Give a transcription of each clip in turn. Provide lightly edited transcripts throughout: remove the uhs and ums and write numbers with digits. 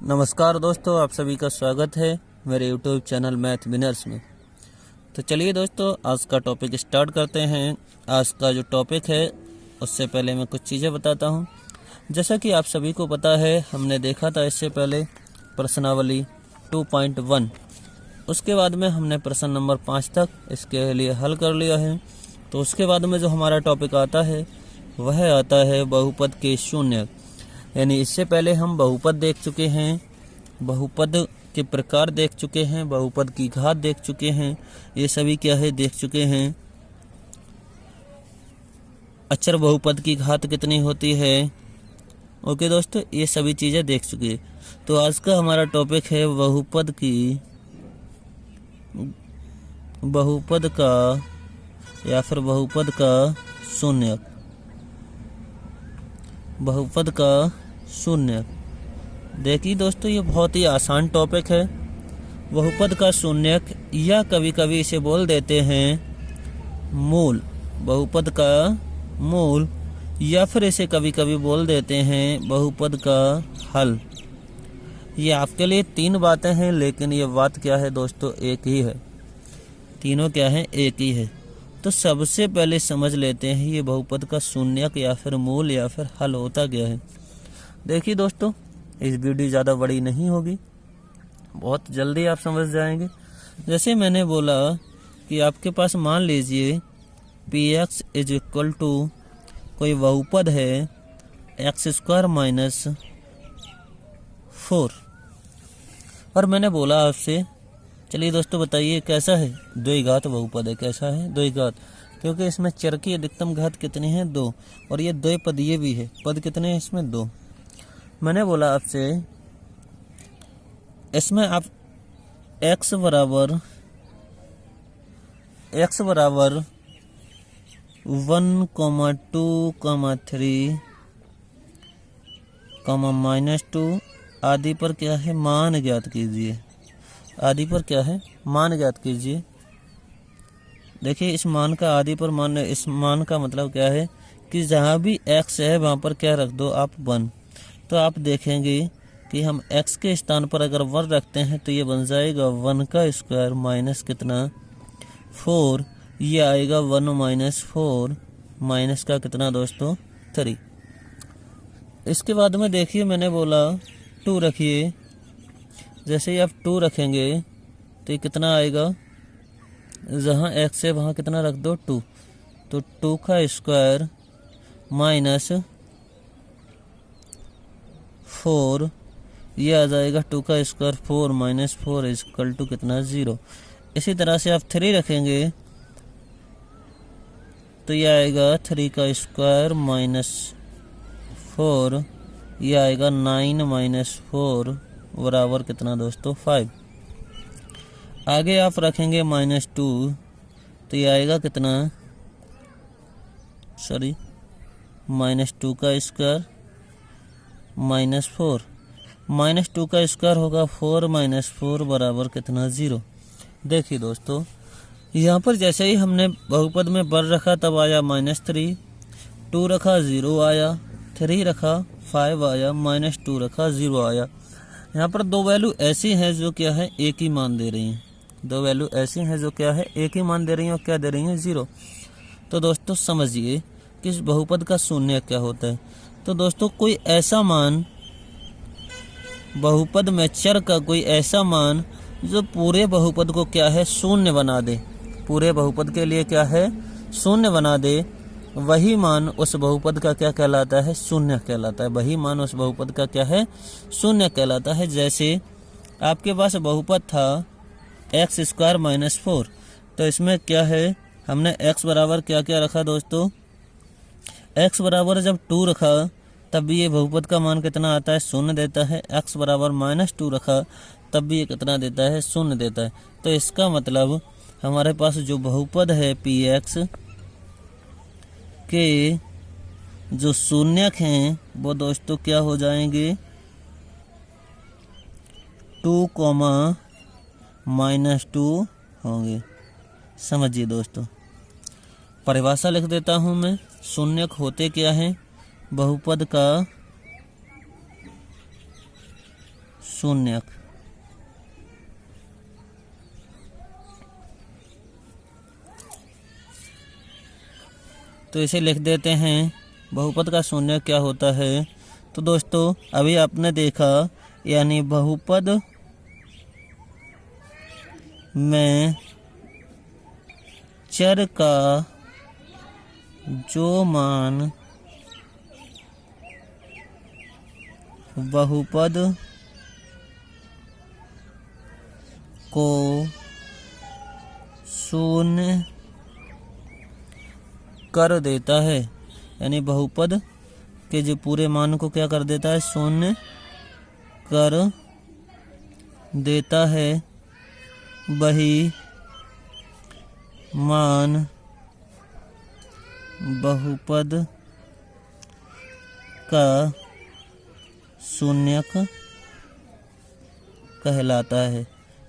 नमस्कार दोस्तों, आप सभी का स्वागत है मेरे YouTube चैनल मैथ विनर्स में। तो चलिए दोस्तों, आज का टॉपिक स्टार्ट करते हैं। आज का जो टॉपिक है उससे पहले मैं कुछ चीज़ें बताता हूं। जैसा कि आप सभी को पता है, हमने देखा था इससे पहले प्रश्नावली 2.1, उसके बाद में हमने प्रश्न नंबर 5 तक इसके लिए हल कर लिया है। तो उसके बाद में जो हमारा टॉपिक आता है वह आता है बहुपद के शून्यक। यानी इससे पहले हम बहुपद देख चुके हैं, बहुपद के प्रकार देख चुके हैं, बहुपद की घात देख चुके हैं, ये सभी क्या है देख चुके हैं। अचर बहुपद की घात कितनी होती है, ओके दोस्तों, ये सभी चीज़ें देख चुके हैं। तो आज का हमारा टॉपिक है बहुपद का या फिर बहुपद का शून्यक। बहुपद का शून्यक, देखिए दोस्तों, ये बहुत ही आसान टॉपिक है। बहुपद का शून्यक, या कभी कभी इसे बोल देते हैं मूल, बहुपद का मूल, या फिर इसे कभी कभी बोल देते हैं बहुपद का हल। ये आपके लिए 3 बातें हैं, लेकिन ये बात क्या है दोस्तों, एक ही है। तीनों क्या है, एक ही है। तो सबसे पहले समझ लेते हैं ये बहुपद का शून्यक या फिर मूल या फिर हल होता क्या है। देखिए दोस्तों, इस वीडियो ज़्यादा बड़ी नहीं होगी, बहुत जल्दी आप समझ जाएंगे। जैसे मैंने बोला कि आपके पास मान लीजिए px इज इक्वल टू कोई बहुपद है x² - 4, और मैंने बोला आपसे, चलिए दोस्तों बताइए कैसा है, द्विघात बहुपद है। कैसा है, द्विघात, क्योंकि इसमें चर की अधिकतम घात कितनी है, 2, और ये द्विपदीय भी है। पद कितने हैं इसमें, 2। मैंने बोला आपसे इसमें आप x बराबर 1, 2, 3, -2 आदि पर क्या है, मान ज्ञात कीजिए। आदि पर क्या है, मान ज्ञात कीजिए। देखिए, इस मान का आदि पर मान, इस मान का मतलब क्या है कि जहाँ भी x है वहाँ पर क्या रख दो आप, 1। तो आप देखेंगे कि हम x के स्थान पर अगर 1 रखते हैं तो ये बन जाएगा 1 का स्क्वायर माइनस कितना, 4। ये आएगा 1 - 4 माइनस का कितना दोस्तों, 3। इसके बाद में देखिए मैंने बोला 2 रखिए। जैसे ही आप 2 रखेंगे तो ये कितना आएगा, जहाँ x है वहाँ कितना रख दो, 2। तो 2 का स्क्वायर माइनस 4, ये आ जाएगा 2 का स्क्वायर 4 - 4 इक्वल टू कितना, 0। इसी तरह से आप 3 रखेंगे तो ये आएगा 3 का स्क्वायर -4, ये आएगा 9 - 4 बराबर कितना दोस्तों, 5। आगे आप रखेंगे -2 तो ये आएगा कितना, -2 का स्क्वायर -4, -2 का स्क्वायर होगा 4 - 4 बराबर कितना, 0। देखिए दोस्तों, यहाँ पर जैसे ही हमने बहुपद में 1 रखा तब आया -3, 2 रखा 0 आया, 3 रखा 5 आया, -2 रखा 0 आया। यहाँ पर 2 वैल्यू ऐसी हैं जो क्या है, एक ही मान दे रही हैं। 2 वैल्यू ऐसी हैं जो क्या है, एक ही मान दे रही हैं, और क्या दे रही हैं, 0। तो दोस्तों समझिए कि इस बहुपद का शून्य क्या होता है। तो दोस्तों, कोई ऐसा मान, बहुपद में चर का कोई ऐसा मान जो पूरे बहुपद को क्या है, शून्य बना दे, पूरे बहुपद के लिए क्या है, शून्य बना दे, वही मान उस बहुपद का क्या कहलाता है, शून्य कहलाता है। वही मान उस बहुपद का क्या है, शून्य कहलाता है। जैसे आपके पास बहुपद था x² - 4, तो इसमें क्या है, हमने x बराबर क्या क्या रखा दोस्तों, x बराबर जब 2 रखा तब भी ये बहुपद का मान कितना आता है, शून्य देता है। x बराबर -2 रखा तब भी ये कितना देता है, शून्य देता है। तो इसका मतलब हमारे पास जो बहुपद है px के जो शून्यक हैं वो दोस्तों क्या हो जाएंगे, 2, -2 होंगे। समझिए दोस्तों, परिभाषा लिख देता हूँ मैं। शून्यक होते क्या हैं, बहुपद का शून्यक। तो इसे लिख देते हैं। बहुपद का शून्यक क्या होता है? तो दोस्तों अभी आपने देखा, यानी बहुपद में चर का जो मान बहुपद को शून्य कर देता है, यानी बहुपद के जो पूरे मान को क्या कर देता है? शून्य कर देता है, वही मान बहुपद का शून्यक कहलाता है।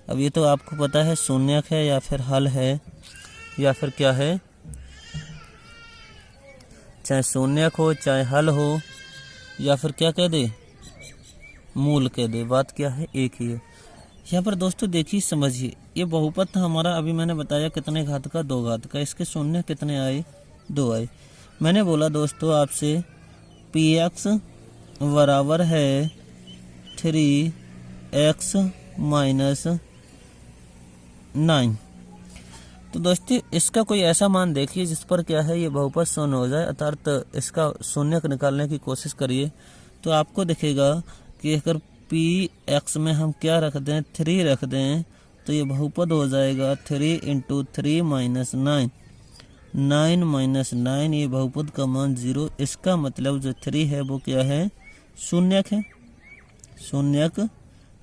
अब ये तो आपको पता है शून्यक है या फिर हल है या फिर क्या है, चाहे शून्यक हो चाहे हल हो या फिर क्या कह दे, मूल कह दे, बात क्या है, एक ही है। यहाँ पर दोस्तों देखिए समझिए, ये बहुपद था हमारा। अभी मैंने बताया कितने घात का? 2 घात का। इसके शून्य कितने आए? 2 आए। मैंने बोला दोस्तों आपसे px बराबर है 3x माइनस 9। तो दोस्तों इसका कोई ऐसा मान देखिए जिस पर क्या है ये बहुपद शून्य हो जाए, अर्थात इसका शून्यक निकालने की कोशिश करिए। तो आपको दिखेगा कि अगर px में हम क्या रख दें, 3 रख दें, तो ये बहुपद हो जाएगा 3 × 3 माइनस 9। 9 माइनस 9, ये बहुपद का मान 0। इसका मतलब जो 3 है वो क्या है? शून्यक है। शून्यक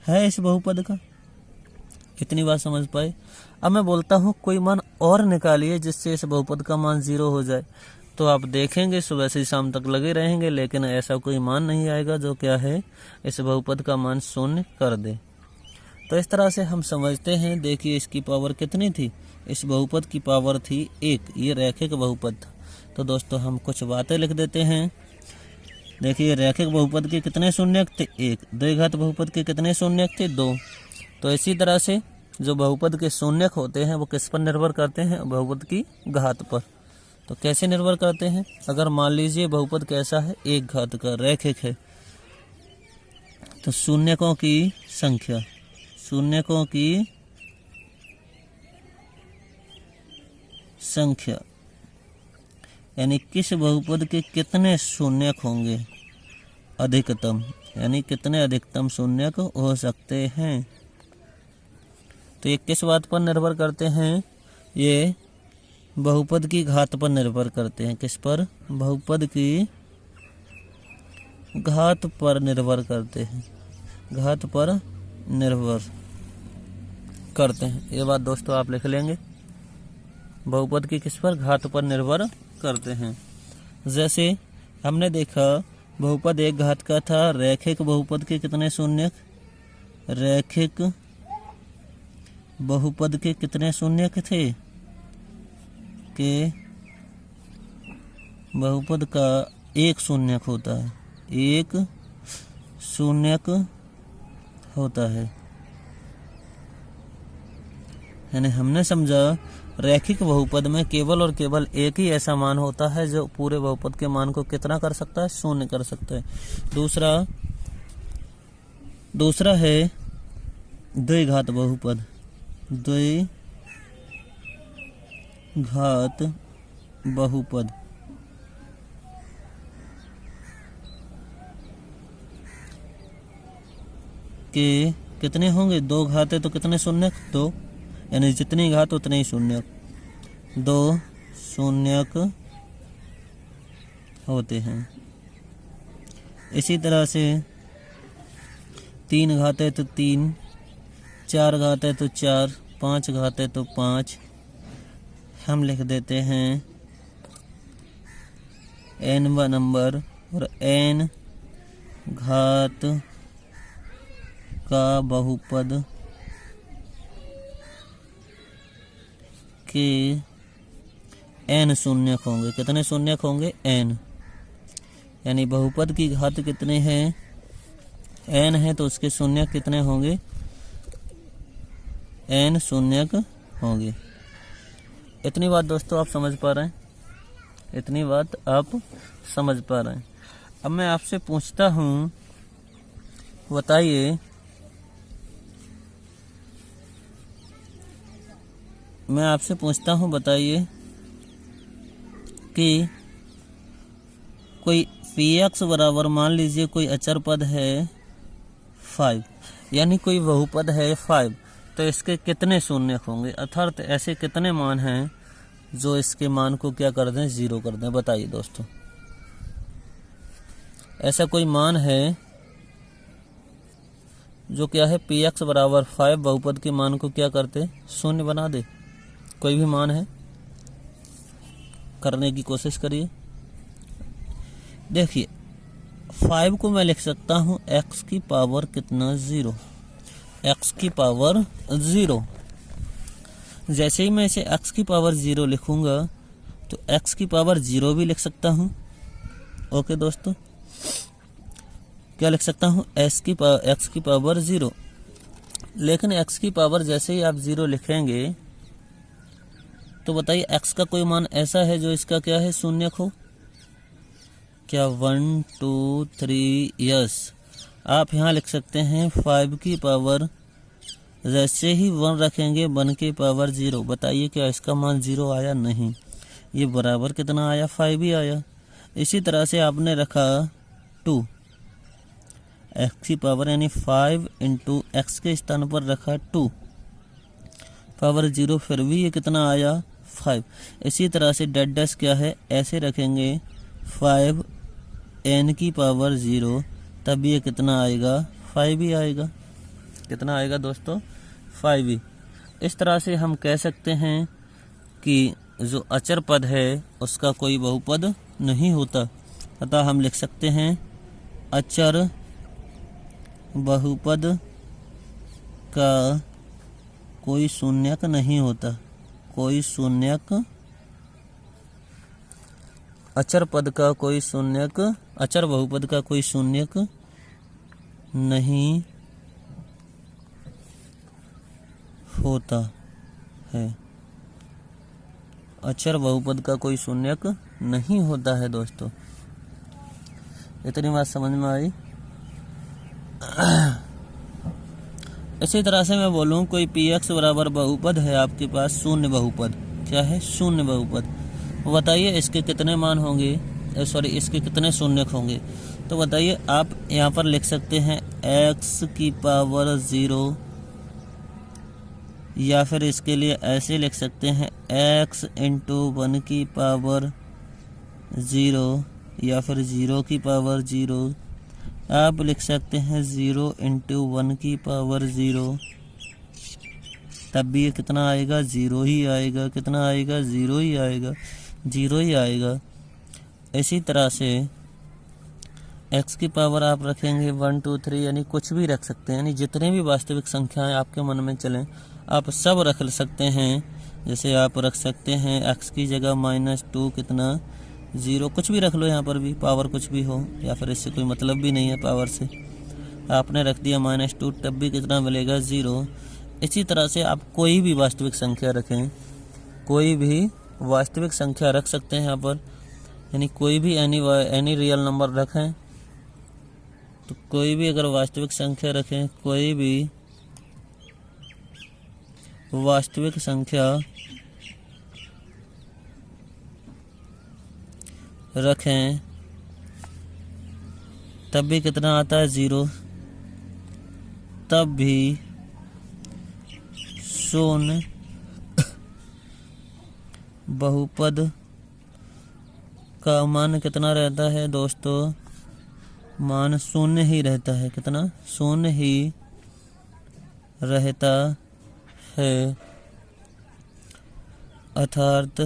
है इस बहुपद का। इतनी बात समझ पाए? अब मैं बोलता हूँ कोई मान और निकालिए जिससे इस बहुपद का मान 0 हो जाए। तो आप देखेंगे सुबह से शाम तक लगे रहेंगे, लेकिन ऐसा कोई मान नहीं आएगा जो क्या है इस बहुपद का मान शून्य कर दे। तो इस तरह से हम समझते हैं। देखिए इसकी पावर कितनी थी? इस बहुपद की पावर थी 1। ये रैखिक बहुपद था। तो दोस्तों हम कुछ बातें लिख देते हैं। देखिए रैखिक बहुपद के कितने शून्यक थे? 1। द्विघात बहुपद के कितने शून्यक थे? 2। तो इसी तरह से जो बहुपद के शून्यक होते हैं वो किस पर निर्भर करते हैं? बहुपद की घात पर। तो कैसे निर्भर करते हैं? अगर मान लीजिए बहुपद कैसा है? 1 घात का, रैखिक है, तो शून्यकों की संख्या, शून्यकों की संख्या यानी किस बहुपद के कितने शून्यक होंगे? अधिकतम, यानी कितने अधिकतम शून्यक हो सकते हैं। तो ये किस बात पर निर्भर करते हैं? ये बहुपद की घात पर निर्भर करते हैं। किस पर? बहुपद की घात पर निर्भर करते हैं। घात पर निर्भर करते हैं। ये बात दोस्तों आप लिख लेंगे। बहुपद की किस पर? घात पर निर्भर करते हैं। जैसे हमने देखा बहुपद 1 घात का था। रैखिक बहुपद के कितने शून्यक? रैखिक बहुपद के कितने शून्यक थे? के बहुपद का 1 शून्यक होता है। 1 शून्यक होता है। यानी हमने समझा रैखिक बहुपद में केवल और केवल एक ही ऐसा मान होता है जो पूरे बहुपद के मान को कितना कर सकता है? शून्य कर सकता है। दूसरा है द्विघात बहुपद। द्विघात बहुपद के कितने होंगे? 2 घात है तो कितने शून्यक? 2, यानी जितनी घात उतने ही शून्यक। 2 शून्यक होते हैं। इसी तरह से 3 घात है तो 3, 4 घात है तो 4, 5 घात है तो 5। हम लिख देते हैं n नंबर और n घात का बहुपद के n शून्यक होंगे। कितने शून्यक होंगे? n। यानी बहुपद की घात कितने हैं? n है तो उसके शून्यक कितने होंगे, n शून्यक होंगे। इतनी बात दोस्तों आप समझ पा रहे हैं, इतनी बात आप समझ पा रहे हैं। अब मैं आपसे पूछता हूँ, बताइए, मैं आपसे पूछता हूँ बताइए कि कोई px बराबर, मान लीजिए कोई अचर पद है 5, यानी कोई बहुपद है 5, तो इसके कितने शून्यक होंगे, अर्थात ऐसे कितने मान हैं जो इसके मान को क्या कर दें, 0 कर दें। बताइए दोस्तों, ऐसा कोई मान है जो क्या है px बराबर 5 बहुपद के मान को क्या करते, शून्य बना दे। कोई भी मान है, करने की कोशिश करिए। देखिए 5 को मैं लिख सकता हूँ x की पावर कितना, 0, x की पावर 0। जैसे ही मैं इसे x की पावर 0 लिखूंगा तो x की पावर 0 भी लिख सकता हूँ। ओके दोस्तों, क्या लिख सकता हूँ, x की पावर 0। लेकिन x की पावर जैसे ही आप 0 लिखेंगे तो बताइए x का कोई मान ऐसा है जो इसका क्या है, शून्यक हो क्या, 1 2 3, यस। आप यहाँ लिख सकते हैं 5 की पावर, जैसे ही 1 रखेंगे 1 की पावर 0। बताइए क्या इसका मान 0 आया, नहीं, ये बराबर कितना आया, 5 ही आया। इसी तरह से आपने रखा 2, x की पावर यानी 5 इंटू एक्स के स्थान पर रखा 2 पावर 0, फिर भी ये कितना आया, 5। इसी तरह से डेड डैश क्या है, ऐसे रखेंगे 5 n की पावर 0, तब ये कितना आएगा, 5 ही आएगा। कितना आएगा दोस्तों, 5 ही। इस तरह से हम कह सकते हैं कि जो अचर पद है उसका कोई बहुपद नहीं होता, अतः हम लिख सकते हैं अचर बहुपद का कोई शून्यक नहीं होता, कोई शून्यक, अचर पद का कोई शून्यक, अचर बहुपद का कोई शून्यक नहीं होता है, अचर बहुपद का कोई शून्यक नहीं होता है दोस्तों। इतनी बात समझ में आई। इसी तरह से मैं बोलूँ कोई px बराबर बहुपद है आपके पास, शून्य बहुपद, क्या है, शून्य बहुपद। बताइए इसके कितने मान होंगे, सॉरी इसके कितने शून्यक होंगे। तो बताइए, आप यहाँ पर लिख सकते हैं x की पावर 0, या फिर इसके लिए ऐसे लिख सकते हैं x इंटू 1 की पावर 0, या फिर 0 की पावर 0। आप लिख सकते हैं 0 इंटू 1 की पावर 0, तब भी ये कितना आएगा, 0 ही आएगा। कितना आएगा, 0 ही आएगा, 0 ही आएगा। इसी तरह से x की पावर आप रखेंगे 1 2 3, यानी कुछ भी रख सकते हैं, यानी जितने भी वास्तविक संख्याएं आपके मन में चलें आप सब रख सकते हैं। जैसे आप रख सकते हैं x की जगह -2 कितना, 0, कुछ भी रख लो, यहाँ पर भी पावर कुछ भी हो, या फिर इससे कोई मतलब भी नहीं है पावर से। आपने रख दिया -2, तब भी कितना मिलेगा, 0। इसी तरह से आप कोई भी वास्तविक संख्या रखें, कोई भी वास्तविक संख्या रख सकते हैं यहाँ पर, यानी कोई भी एनी रियल नंबर रखें। तो कोई भी अगर वास्तविक संख्या रखें, कोई भी वास्तविक संख्या रखें, तब भी कितना आता है, 0, तब भी शून्य बहुपद का मान कितना रहता है दोस्तों, मान शून्य ही रहता है। कितना, शून्य ही रहता है, अर्थात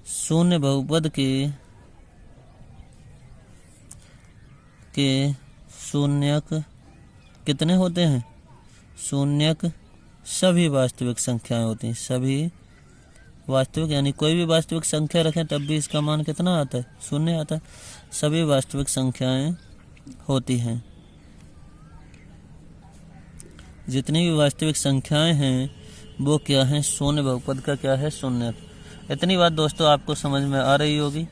शून्य बहुपद के शून्यक कितने होते हैं, शून्यक सभी वास्तविक संख्याएं होती हैं, सभी वास्तविक यानी कोई भी वास्तविक संख्या रखें तब भी इसका मान कितना आता है, शून्य आता है। सभी वास्तविक संख्याएं होती हैं, जितनी भी वास्तविक संख्याएं हैं वो क्या है, शून्य बहुपद का क्या है, शून्य। इतनी बात दोस्तों आपको समझ में आ रही होगी।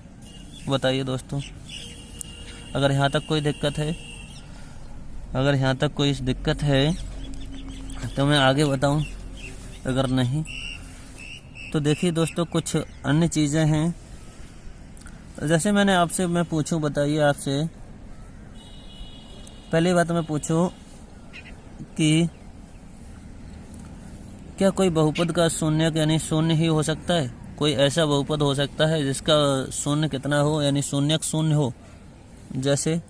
बताइए दोस्तों, अगर यहाँ तक कोई दिक्कत है, अगर यहाँ तक कोई दिक्कत है तो मैं आगे बताऊं, अगर नहीं तो देखिए दोस्तों कुछ अन्य चीज़ें हैं। जैसे मैं पूछूं, बताइए आपसे पहली बात मैं पूछूं कि क्या कोई बहुपद का शून्य यानी शून्य ही हो सकता है? कोई ऐसा बहुपद हो सकता है जिसका शून्य कितना हो, यानी शून्य शून्य हो? जैसे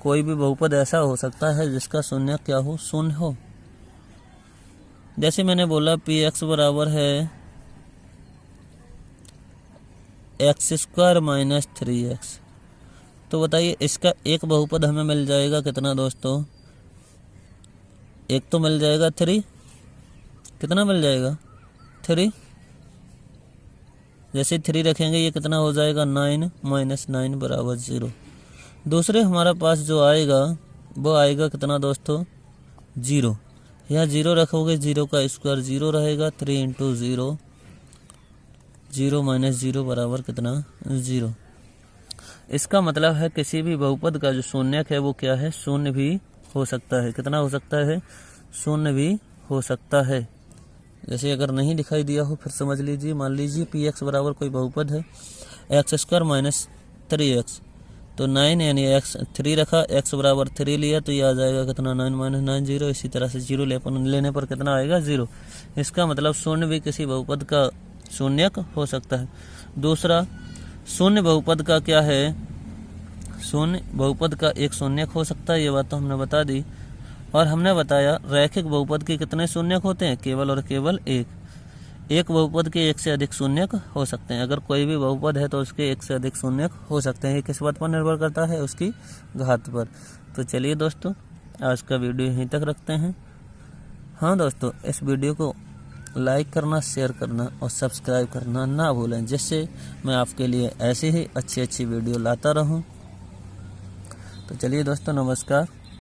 कोई भी बहुपद ऐसा हो सकता है जिसका शून्य क्या हो, शून्य हो। जैसे मैंने बोला px बराबर है x² माइनस 3x, तो बताइए इसका एक बहुपद हमें मिल जाएगा कितना दोस्तों? एक तो मिल जाएगा 3, कितना मिल जाएगा 3। जैसे 3 रखेंगे ये कितना हो जाएगा 9 माइनस 9 बराबर 0। दूसरे हमारा पास जो आएगा वो आएगा कितना दोस्तों 0। यहाँ 0 रखोगे 0 का स्क्वायर 0 रहेगा, 3 इंटू 0, 0 माइनस 0 बराबर कितना 0। इसका मतलब है किसी भी बहुपद का जो शून्यक है वो क्या है, शून्य भी हो सकता है। कितना हो सकता है, शून्य भी हो सकता है। जैसे अगर नहीं दिखाई दिया हो फिर समझ लीजिए। मान लीजिए px बराबर कोई बहुपद है x² माइनस 3x, तो 9 यानी x 3 रखा, x बराबर 3 लिया तो ये आ जाएगा कितना 9 माइनस 9 0। इसी तरह से 0 लेने पर कितना आएगा 0। इसका मतलब शून्य भी किसी बहुपद का शून्यक हो सकता है। दूसरा, शून्य बहुपद का क्या है, शून्य बहुपद का एक शून्यक हो सकता है, ये बात तो हमने बता दी। और हमने बताया रैखिक बहुपद के कितने शून्यक होते हैं, केवल और केवल एक बहुपद के एक से अधिक शून्यक हो सकते हैं। अगर कोई भी बहुपद है तो उसके एक से अधिक शून्यक हो सकते हैं। ये किस बात पर निर्भर करता है, उसकी घात पर। तो चलिए दोस्तों आज का वीडियो यहीं तक रखते हैं। हाँ दोस्तों, इस वीडियो को लाइक करना, शेयर करना और सब्सक्राइब करना ना भूलें, जिससे मैं आपके लिए ऐसे ही अच्छी वीडियो लाता रहूं। तो चलिए दोस्तों, नमस्कार।